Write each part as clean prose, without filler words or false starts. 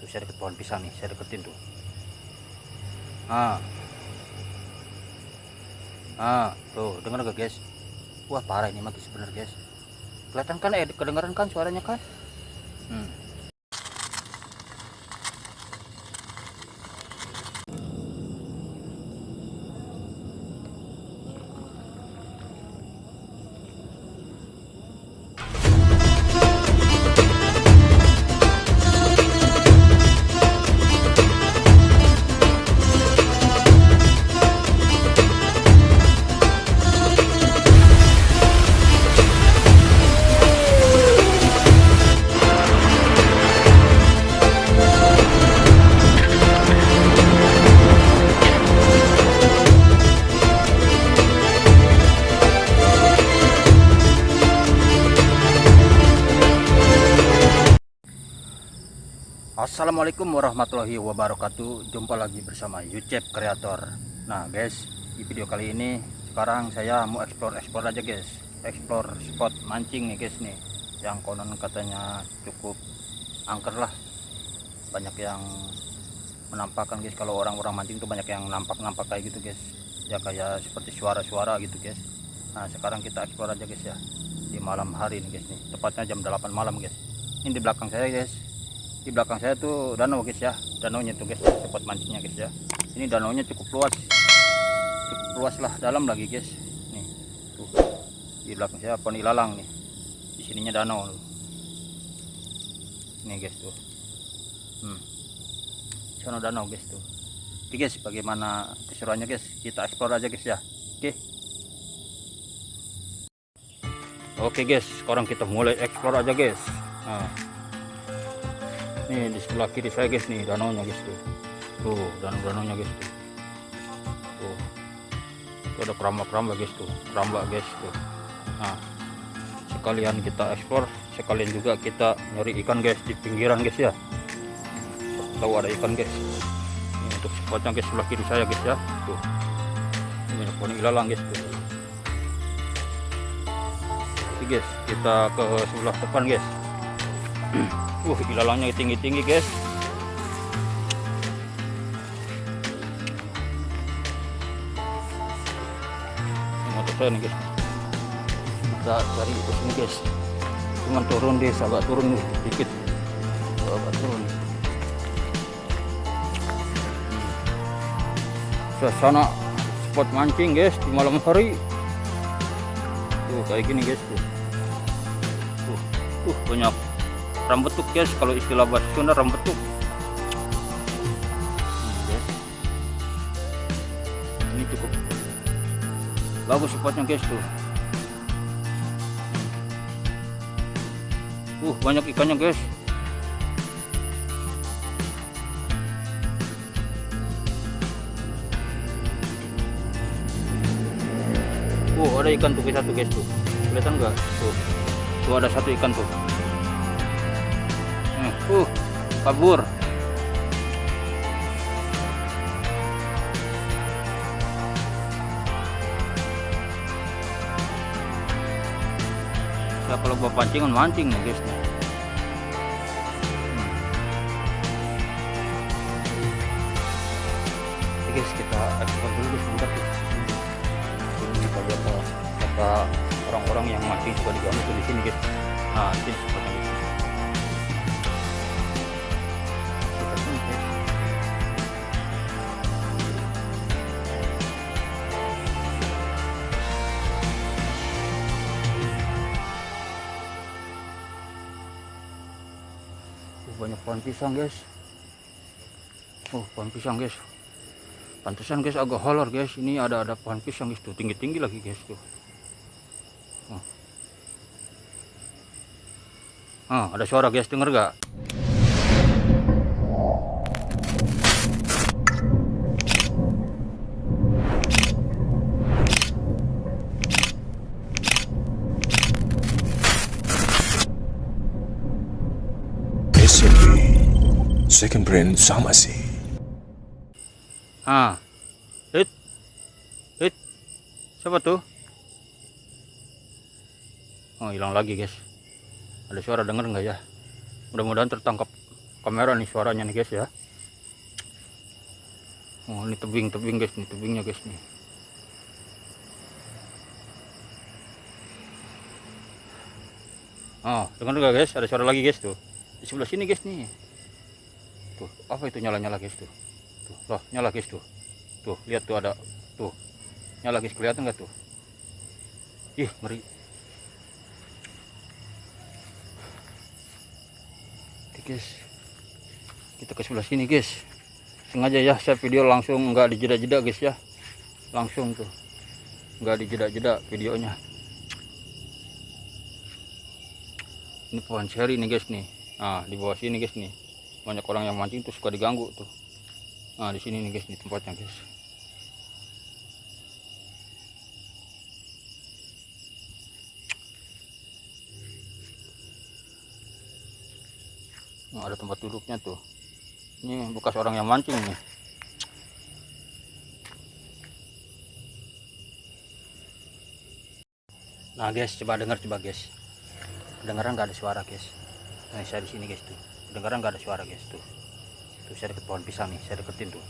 tuh saya deket pohon pisang nih, saya deketin tuh. Ah, tuh dengar gak guys? Wah parah ini mah sebenarnya guys. Kelihatan kan, kedengaran kan suaranya kan? Hmm. Assalamualaikum warahmatullahi wabarakatuh. Jumpa lagi bersama YouTube Kreator. Nah guys, di video kali ini sekarang saya mau explore aja guys. Explore spot mancing nih guys nih, yang konon katanya cukup angker lah. Banyak yang menampakkan guys, kalau orang-orang mancing tuh banyak yang nampak kayak gitu guys. Ya kayak seperti suara-suara gitu guys. Nah sekarang kita explore aja guys ya, di malam hari nih guys nih. Tepatnya jam 8 malam guys. Ini di belakang saya guys. Di belakang saya tuh danau guys ya, danaunya tuh guys, tempat mancingnya guys ya. Ini danaunya cukup luas lah, dalam lagi guys. Nih tuh di belakang saya pohon ilalang nih, di sininya danau nih guys tuh. Sono danau guys tuh. Oke guys, bagaimana keseruannya guys, kita explore aja guys ya. Oke guys, sekarang kita mulai explore aja guys. Nah, nih di sebelah kiri saya guys nih danaunya guys tuh danaunya guys tuh ada keramba guys tuh, guys tuh. Nah sekalian kita ekspor, sekalian juga kita nyari ikan guys di pinggiran guys ya. Tahu ada ikan guys. Ini untuk spotnya guys, sebelah kiri saya guys ya tuh. Ini pohon ilalang guys tuh. Oke guys, kita ke sebelah depan guys. Ilalangnya tinggi guys. Ini motor saya nih guys. Kita cari ke sini guys. Cuman turun deh, agak turun nih sedikit. Agak turun. Suasana spot mancing guys di malam hari. Tuh kayak gini guys tuh. Banyak rambetuk guys, kalau istilah bahasa Sunda rambetuk. Ini cukup bagus spotnya guys tuh. Banyak ikannya guys. Ada ikan tuh guys, satu guys tuh. Kelihatan nggak? Tuh ada satu ikan tuh. Kabur. Ya kalau bawa pancingan mancing nih guys. Guys, kita ekspor dulu guys, sebentar guys. Ini kata orang-orang yang mancing suka diganggu tuh di sini guys. Nah, ini spotnya guys. Banyak pohon pisang guys. Pohon pisang guys. Pantesan guys agak horor guys. Ini ada pohon pisang guys tuh, tinggi lagi guys tuh. Ada suara guys, denger gak? Second brain sama sih. Siapa tuh? Hilang lagi guys. Ada suara, denger nggak ya? Mudah-mudahan tertangkap kamera nih suaranya nih guys ya. Oh ini tebing guys nih, tebingnya guys nih. Oh dengar juga guys, ada suara lagi guys tuh di sebelah sini guys nih. Tuh apa itu nyala guys tuh. Tuh loh nyala guys tuh. Tuh lihat tuh ada tuh nyala guys, kelihatan nggak tuh? Ih ngeri. Oke guys, kita ke sebelah sini guys. Sengaja ya saya video langsung nggak dijeda-jeda guys ya, langsung tuh nggak dijeda-jeda videonya. Ini pohon ceri nih guys nih. Nah di bawah sini guys nih banyak orang yang mancing tuh suka diganggu tuh. Nah di sini nih guys, di tempatnya guys. Nah, ada tempat duduknya tuh. Ini bekas orang yang mancing nih. Nah guys, coba dengar coba guys. Kedengaran nggak ada suara guys? Nah saya di sini guys tuh. Kedengaran nggak ada suara guys tuh. Tuh saya deket pohon pisang nih, saya deketin tuh.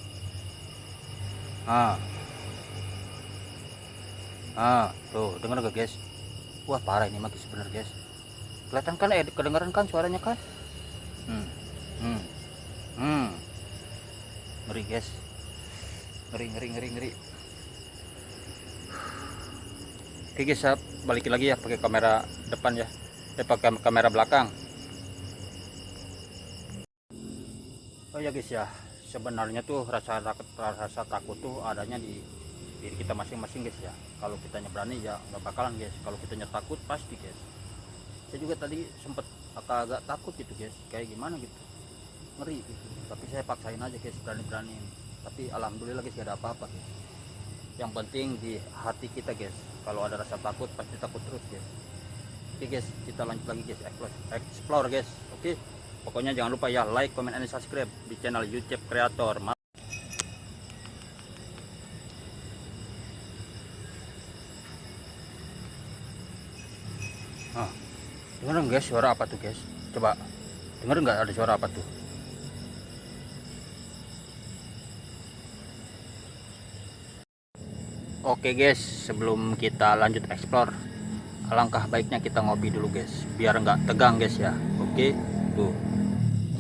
Tuh dengar gak guys? Wah parah ini magis bener guys. Kelihatan kan kedengaran kan suaranya kan? Ngeri guys. Ngeri. Oke guys, saya balikin lagi ya pakai kamera depan ya. Pakai kamera belakang. Oh ya guys ya, sebenarnya tuh rasa takut tuh adanya di diri kita masing-masing guys ya. Kalau kitanya berani ya nggak bakalan guys. Kalau kitanya takut pasti guys. Saya juga tadi sempet agak takut gitu guys, kayak gimana gitu, ngeri gitu. Tapi saya paksain aja guys, berani. Tapi alhamdulillah guys gak ada apa-apa guys. Yang penting di hati kita guys. Kalau ada rasa takut pasti takut terus guys. Oke guys, kita lanjut lagi guys, explore guys. Oke, pokoknya jangan lupa ya like, comment, and subscribe di channel YouTube Creator. Dengar guys suara apa tuh guys? Coba dengar nggak ada suara apa tuh? Oke guys, sebelum kita lanjut explore, alangkah baiknya kita ngopi dulu guys, biar nggak tegang guys ya. Oke, tuh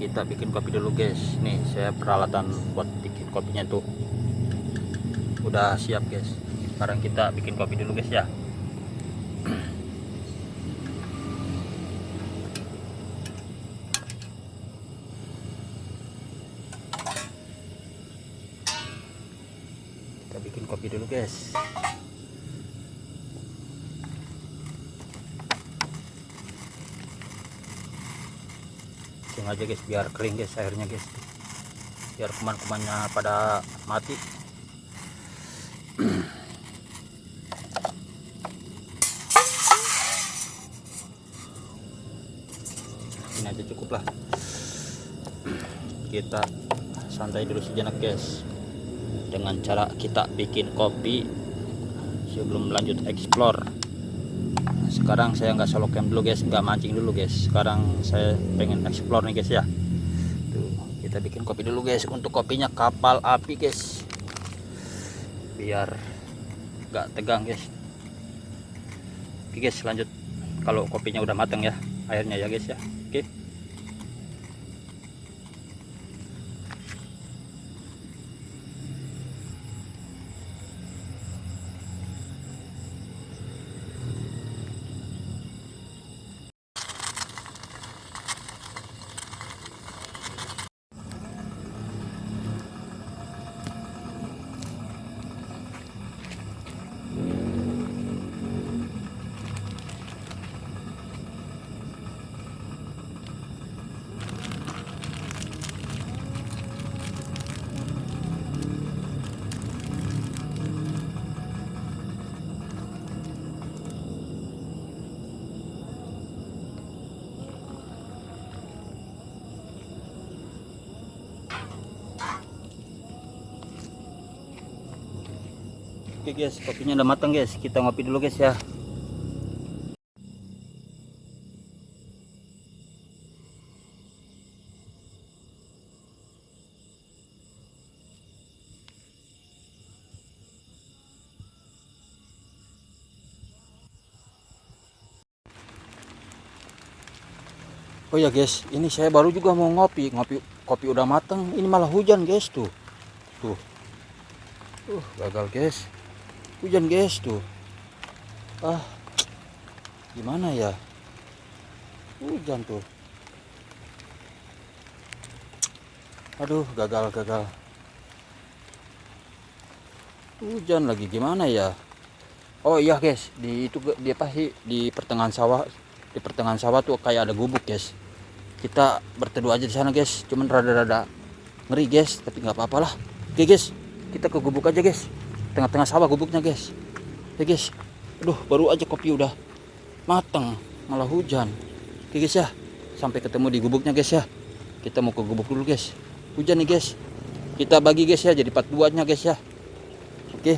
kita bikin kopi dulu guys. Nih saya peralatan buat bikin kopinya tuh udah siap guys. Sekarang kita bikin kopi dulu guys ya. Kita bikin kopi dulu guys. Sengaja guys biar kering guys airnya guys, biar kuman-kumannya pada mati. Ini aja cukup lah, kita santai dulu sejenak guys dengan cara kita bikin kopi sebelum lanjut explore. Sekarang saya nggak solo cam dulu guys, nggak mancing dulu guys. Sekarang saya pengen explore nih guys ya. Tuh kita bikin kopi dulu guys. Untuk kopinya kapal api guys, biar nggak tegang guys. Oke guys, lanjut. Kalau kopinya udah matang ya airnya ya guys ya. Oke. Oke guys, kopinya udah matang guys. Kita ngopi dulu guys ya. Oh ya guys, ini saya baru juga mau ngopi, kopi udah mateng, ini malah hujan guys tuh. Tuh. Gagal guys. Hujan guys tuh. Gimana ya? Hujan tuh. Aduh, gagal. Hujan lagi, gimana ya? Oh iya guys, di apa sih, di pertengahan sawah tuh kayak ada gubuk guys. Kita berteduh aja di sana guys, cuman rada-rada ngeri guys, tapi nggak apa-apa lah. Oke guys, kita ke gubuk aja guys. Tengah-tengah sawah gubuknya guys. Oke guys. Aduh, baru aja kopi udah mateng, malah hujan. Oke guys ya, sampai ketemu di gubuknya guys ya. Kita mau ke gubuk dulu guys. Hujan nih guys. Kita bagi guys ya, jadi part 2-nya guys ya. Oke.